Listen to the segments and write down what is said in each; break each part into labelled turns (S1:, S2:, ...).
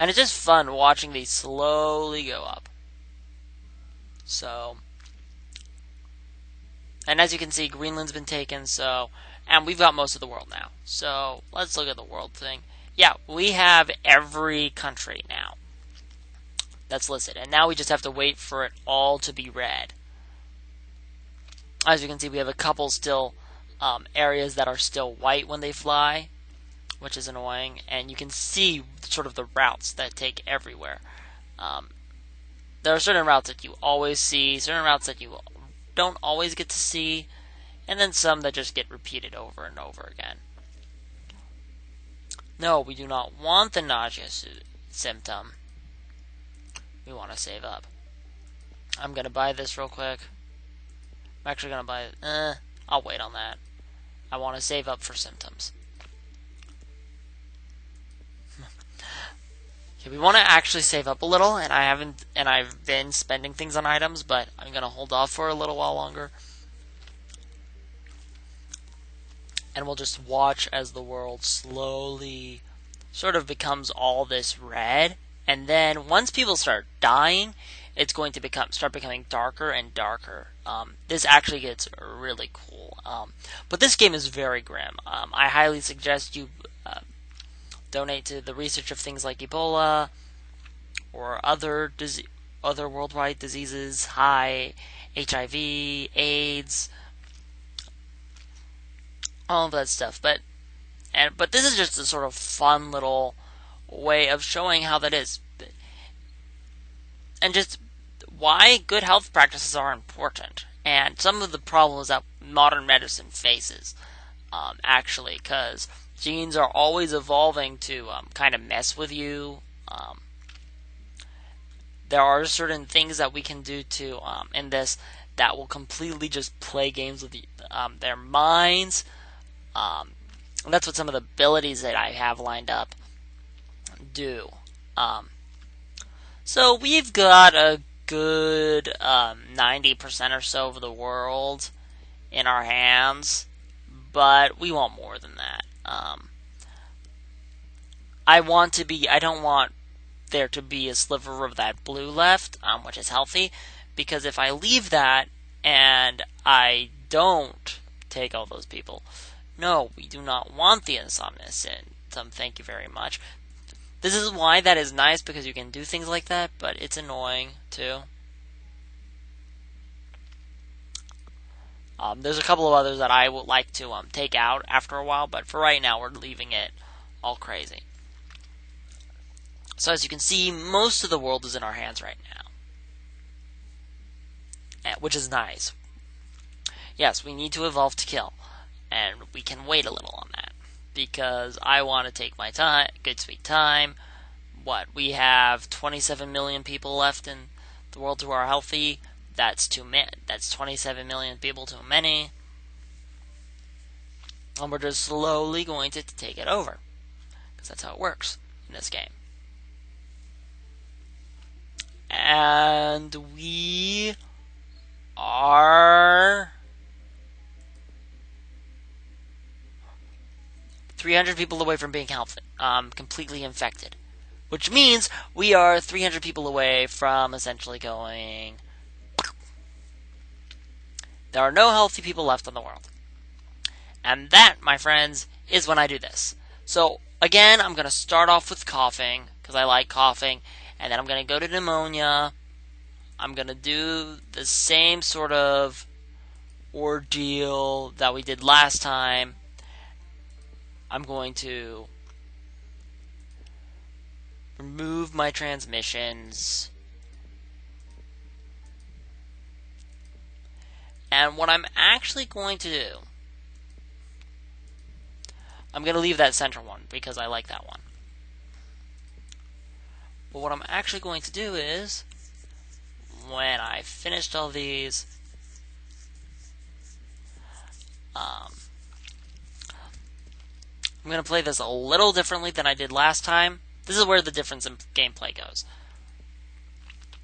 S1: And it's just fun watching these slowly go up. So, and as you can see, Greenland's been taken, and we've got most of the world now. So, let's look at the world thing. Yeah, we have every country now that's listed. And now we just have to wait for it all to be red. As you can see, we have a couple still areas that are still white when they fly, which is annoying. And you can see sort of the routes that take everywhere. There are certain routes that you always see, certain routes that you don't always get to see, and then some that just get repeated over and over again. No, we do not want the nausea symptom. We want to save up. I'm going to buy this real quick. I'm actually going to buy it. I'll wait on that. I want to save up for symptoms. Okay, we want to actually save up a little, and I've been spending things on items, but I'm going to hold off for a little while longer. And we'll just watch as the world slowly sort of becomes all this red. And then once people start dying, it's going to start becoming darker and darker. This actually gets really cool. But this game is very grim. I highly suggest you donate to the research of things like Ebola or other worldwide diseases, HIV, AIDS, all of that stuff. But this is just a sort of fun little way of showing how that is, and just why good health practices are important, and some of the problems that modern medicine faces, actually, because genes are always evolving to kind of mess with you. There are certain things that we can do to in this that will completely just play games with their minds. And that's what some of the abilities that I have lined up do. So we've got a good 90% or so of the world in our hands, but we want more than that. I don't want there to be a sliver of that blue left, which is healthy, because if I leave that and I don't take all those people, no, we do not want the insomnia symptom. Thank you very much. This is why that is nice, because you can do things like that, but it's annoying too. There's a couple of others that I would like to take out after a while, but for right now we're leaving it all crazy. So as you can see, most of the world is in our hands right now, which is nice. Yes, we need to evolve to kill, and we can wait a little on that, because I want to take my time, good sweet time. We have 27 million people left in the world who are healthy. That's too many. That's 27 million people too many. And we're just slowly going to take it over, because that's how it works in this game. And we are 300 people away from being healthy, completely infected. Which means we are 300 people away from essentially going... There are no healthy people left in the world. And that, my friends, is when I do this. So, again, I'm going to start off with coughing, because I like coughing, and then I'm going to go to pneumonia. I'm going to do the same sort of ordeal that we did last time. I'm going to remove my transmissions. And what I'm actually going to do, I'm going to leave that center one because I like that one. But what I'm actually going to do is, when I finished all these, I'm going to play this a little differently than I did last time. This is where the difference in gameplay goes.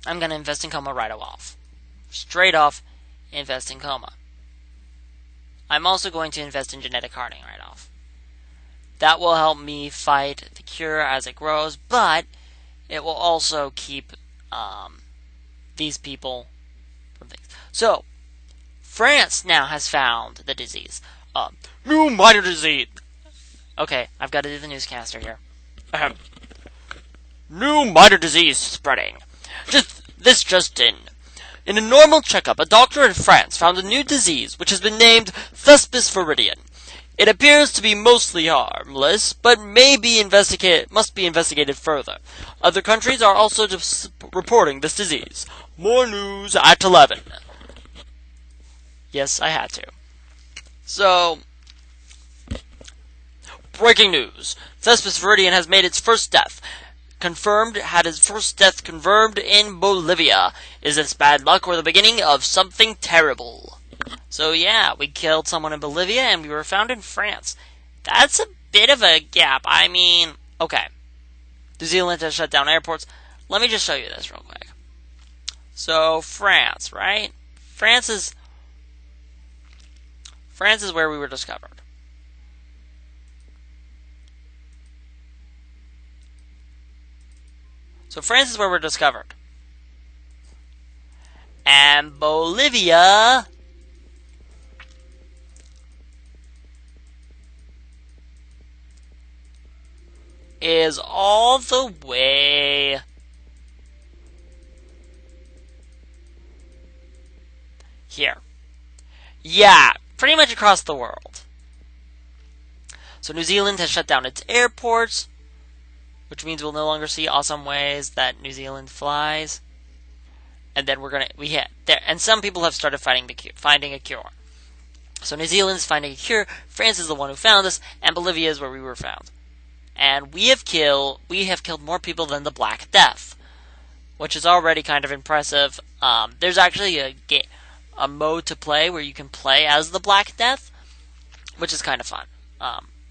S1: I'm going to invest in coma right off. Straight off, invest in coma. I'm also going to invest in genetic hardening right off. That will help me fight the cure as it grows, but it will also keep these people from things. So, France now has found the disease. New minor disease. Okay, I've got to do the newscaster here. New minor disease spreading. This just in. In a normal checkup, a doctor in France found a new disease which has been named ThespisViridian. It appears to be mostly harmless, but must be investigated further. Other countries are also reporting this disease. More news at 11. Yes, I had to. So, breaking news. ThespisViridian has made its first death. Had his first death confirmed in Bolivia. Is this bad luck or the beginning of something terrible? So yeah, we killed someone in Bolivia and we were found in France. That's a bit of a gap. I mean, okay. New Zealand has shut down airports. Let me just show you this real quick. So, France, right? France is where we were discovered. So France is where we're discovered. And Bolivia is all the way here. Yeah, pretty much across the world. So New Zealand has shut down its airports, which means we'll no longer see awesome ways that New Zealand flies. And then and some people have started finding a cure. So New Zealand's finding a cure, France is the one who found us, and Bolivia is where we were found. And we have killed more people than the Black Death, which is already kind of impressive. There's actually a mode to play where you can play as the Black Death, which is kind of fun.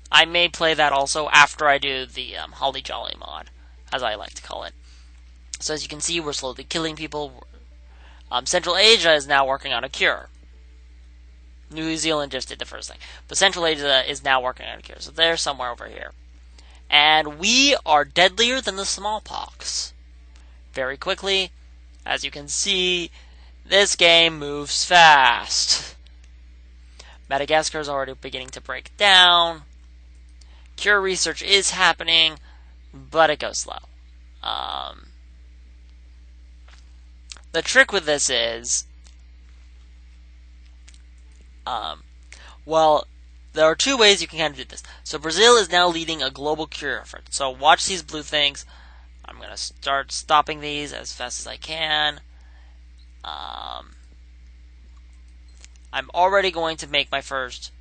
S1: I may play that also after I do the Holly Jolly mod, as I like to call it. So as you can see, we're slowly killing people. Central Asia is now working on a cure. New Zealand just did the first thing. But Central Asia is now working on a cure, so they're somewhere over here. And we are deadlier than the smallpox. Very quickly, as you can see, this game moves fast. Madagascar is already beginning to break down. Cure research is happening, but it goes slow. The trick with this is, there are two ways you can kind of do this. So Brazil is now leading a global cure effort. So watch these blue things. I'm going to start stopping these as fast as I can. I'm already going to make my first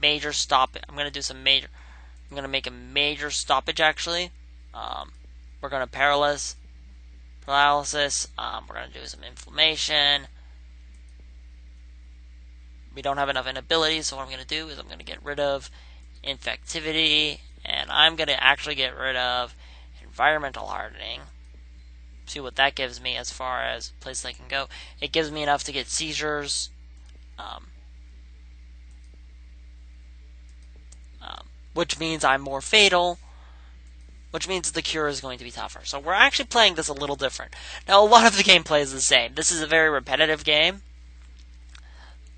S1: major stop. I'm going to make a major stoppage, actually. We're going to paralysis. We're going to do some inflammation. We don't have enough inabilities, so what I'm going to do is I'm going to get rid of infectivity, and I'm going to actually get rid of environmental hardening. See what that gives me as far as places I can go. It gives me enough to get seizures. Which means I'm more fatal, which means the cure is going to be tougher. So we're actually playing this a little different. Now, a lot of the gameplay is the same. This is a very repetitive game,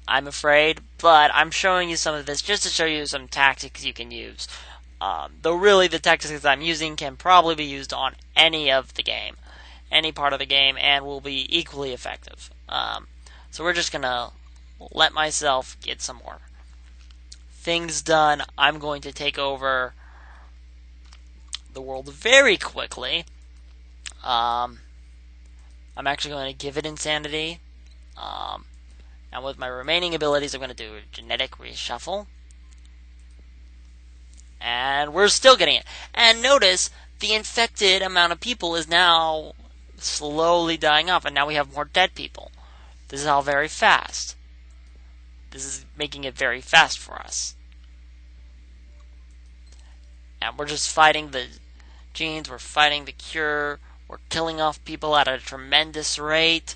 S1: I'm afraid, but I'm showing you some of this just to show you some tactics you can use. Though really the tactics I'm using can probably be used on any part of the game, and will be equally effective. So we're just going to let myself get some more things done. I'm going to take over the world very quickly. I'm actually going to give it insanity. And with my remaining abilities, I'm going to do a genetic reshuffle. And we're still getting it. And notice, the infected amount of people is now slowly dying off, and now we have more dead people. This is all very fast. This is making it very fast for us. And we're just fighting the genes, we're fighting the cure, we're killing off people at a tremendous rate.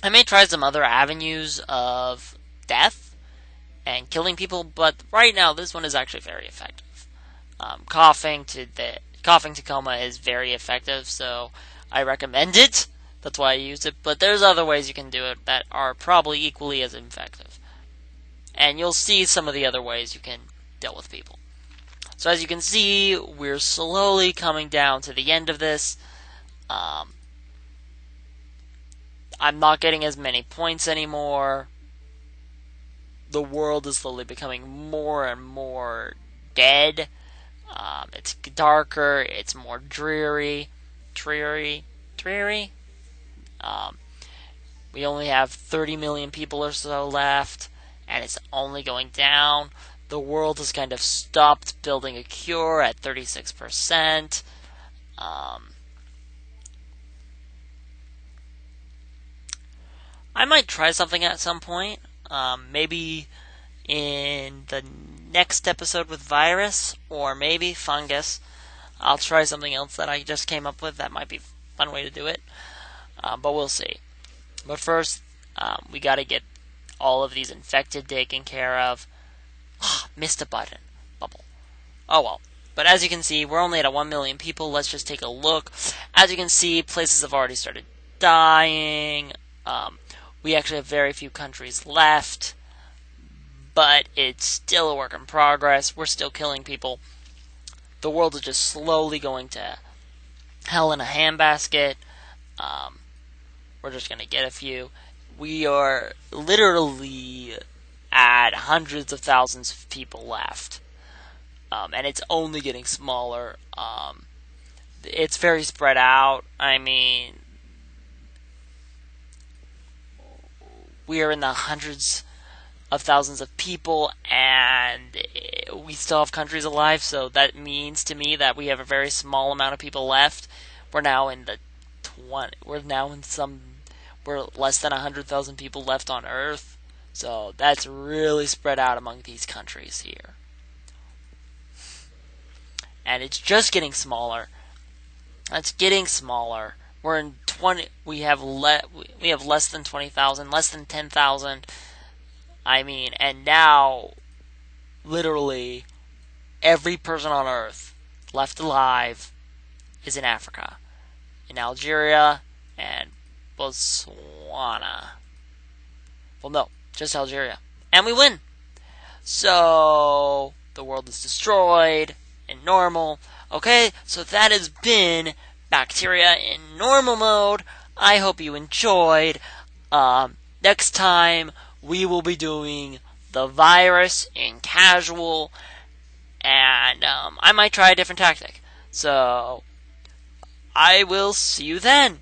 S1: I may try some other avenues of death and killing people, but right now this one is actually very effective. Coughing to coma is very effective, so I recommend it. That's why I use it. But there's other ways you can do it that are probably equally as effective, and you'll see some of the other ways you can deal with people. So as you can see, we're slowly coming down to the end of this. I'm not getting as many points anymore. The world is slowly becoming more and more dead. It's darker. It's more dreary. We only have 30 million people or so left, and it's only going down. The world has kind of stopped building a cure at 36%. I might try something at some point. Maybe in the next episode with virus, or maybe fungus. I'll try something else that I just came up with. That might be a fun way to do it. But we'll see. But first, we gotta get all of these infected taken care of. Missed a button. Bubble. Oh well. But as you can see, we're only at 1 million people. Let's just take a look. As you can see, places have already started dying. We actually have very few countries left. But it's still a work in progress. We're still killing people. The world is just slowly going to hell in a handbasket. We're just going to get a few. We are literally at hundreds of thousands of people left. And it's only getting smaller. It's very spread out. I mean, we are in the hundreds of thousands of people, and we still have countries alive, so that means to me that we have a very small amount of people left. We're now in the 20, we're less than 100,000 people left on Earth, so that's really spread out among these countries here. And it's just getting smaller. It's getting smaller. We're in 20. We have less than 20,000, less than 10,000. I mean, and now, literally, every person on Earth left alive is in Africa, in Algeria, and Botswana. Well, no, just Algeria. And we win! So, the world is destroyed, and normal. Okay, so that has been Bacteria in normal mode. I hope you enjoyed. Next time, we will be doing the virus in casual, and I might try a different tactic. So, I will see you then.